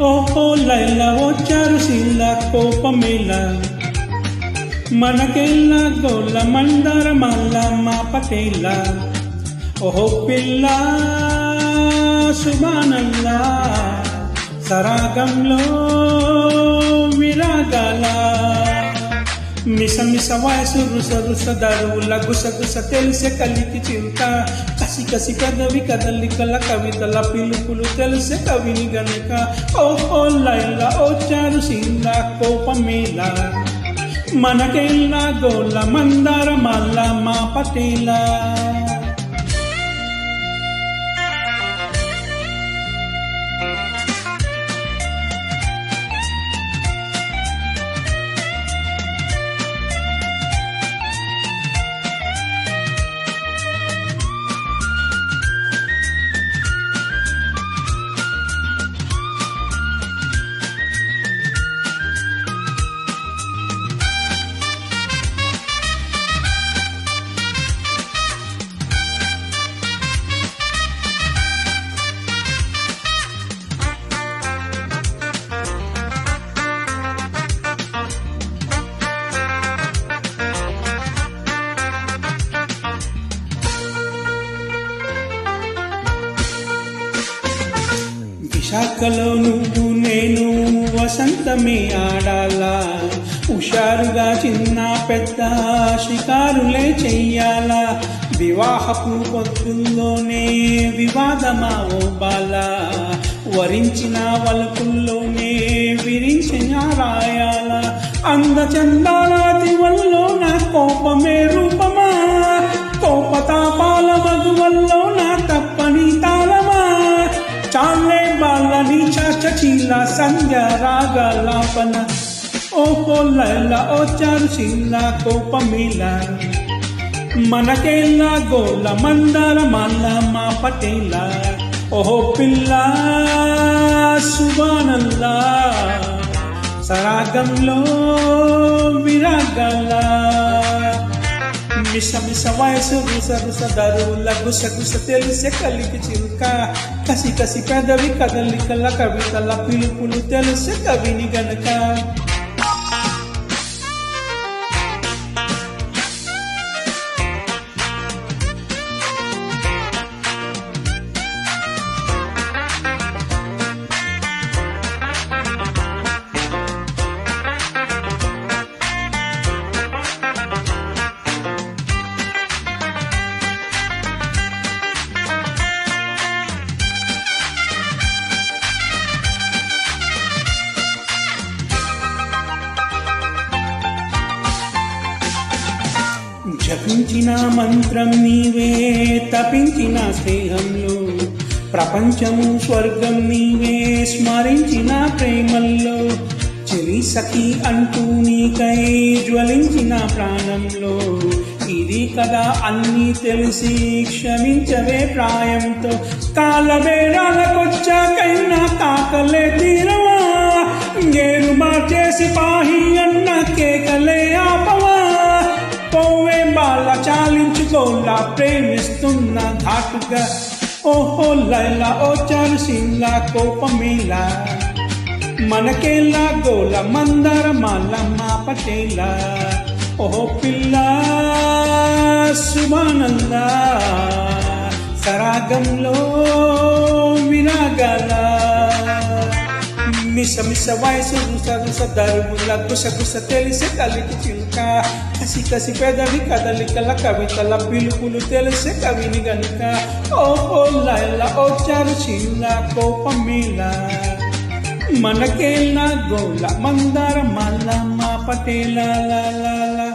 ఓహో లైలా వచ్చారు సిల్ల కోపమేలా మనకెల్లా గోల మందార మల్ల మా పటేలా ఓహో పిల్ల సుబానల్లా సరాగంలో విరాగాల మిస మిస వయసు రుస రుస దరువుల గుస గుస తెలిసే కలికి చిరుత కసి కసి కదవి కదలికల కవితల పిలుపులు తెలిసే కవిని గనుక ఓహో లైలా వచ్చారు సిల్ల కోపమేలా మనకెల్లా గోల మందార మల్ల మా పటేలా విశాఖలో నువ్వు నేను వసంతమే ఆడాలా హుషారుగా చిన్న పెద్ద షికారులే చెయ్యాలా వివాహపు పొద్దుల్లోనే వివాదమా ఓ బాలా వరించిన వలపుల్లోనే విరించిన రాయాల అందచందాల దివల్లో నా కోపమే రూపమా కోపతాపాల మధువల్లో నా తప్పని తాళమా చాలే బాలని చీల సంధ్య రాగలాపన ఓహో లైలా వచ్చారు సిల్ల కోపమేలా మనకెల్లా గోల మందార మల్ల మా పటేలా ఓహో పిల్ల సుబానల్లా సరాగంలో విరాగాల మిస మిస వయసు రుస రుస దరువుల గుస గుస తెలిసే కలికి చిరుక కసి కసి పెదవి కదలికల కవితల పిలుపులు తెలిసే కవిని గనక జపించిన మంత్రం నీవే తపించిన స్నేహంలో ప్రపంచము స్వర్గం నీవే స్మరించిన ప్రేమల్లో చెలి సఖి అంటూ నీకై జ్వలించిన ప్రాణంలో ఇది కదా అన్నీ తెలిసి క్షమించవే ప్రాయంతో కాలబేరాలకొచ్చాకైనా తాకలే తీరవా గేరు మార్చేసి పాహి అన్న కేకలే ఆపవా పోవే బాల చాలించుకోలా ప్రేమిస్తున్న ఘాటుగా ఓహో లైలా వచ్చారు సిల్ల కోపమేలా మనకెల్లా గోల మందార మల్ల మా పటేలా ఓహో పిల్ల సుబానల్లా సరాగంలో విరాగాల మిస మిస వయసు రుస రుస దరువుల గుస గుస తెలిసే కలికి చిలుక కసి కసి పెదవి కదలికల కవితల పిలుపులు తెలిసే కవిని గనుక ఓహో లైలా వచ్చారు సిల్ల కోపమేలా మనకెల్లా గోల మందార మల్ల మా పటేలా లా లా లా